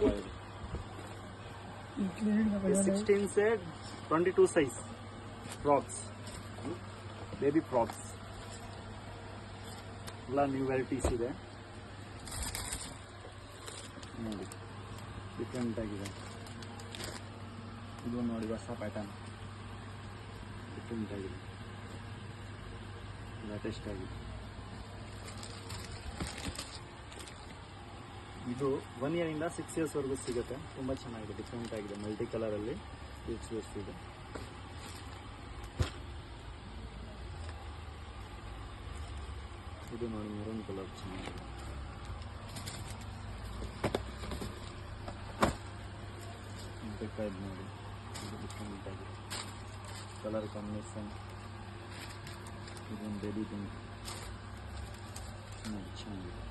16 से 22 size frogs, baby frogs. ಎಲ್ಲ new varieties ಇದೆ ನೋಡಿ, ಡಿಫ್ರೆಂಟ್ ಆಗಿದೆ. ಇದು ನೋಡಿ ಹೊಸ ಪ್ಯಾಟರ್ನ್, ಡಿಫ್ರೆಂಟ್ ಆಗಿದೆ, ಲೇಟೆಸ್ಟ್ ಆಗಿದೆ. ಇದು 1 year ಇಂದ 6 years ವರೆಗೂ ಸಿಗುತ್ತೆ. ತುಂಬ ಚೆನ್ನಾಗಿದೆ, ಡಿಫ್ರೆಂಟ್ ಆಗಿದೆ, ಮಲ್ಟಿ ಕಲರಲ್ಲಿ ಸ್ಪೀಚ್ ಇದೆ. ಇದು ನೋಡಿ ಮೆರೂನ್ ಕಲರ್ ಚೆನ್ನಾಗಿದೆ. ಬೇಕಾಯ್ತು ನೋಡಿ, ಇದು ಡಿಫ್ರೆಂಟ್ ಆಗಿದೆ ಕಲರ್ ಕಾಂಬಿನೇಷನ್. ಇದೊಂದು ಬೇಬಿ ಪಿಂಕ್ ನೋಡಿ ಚೆನ್ನಾಗಿದೆ.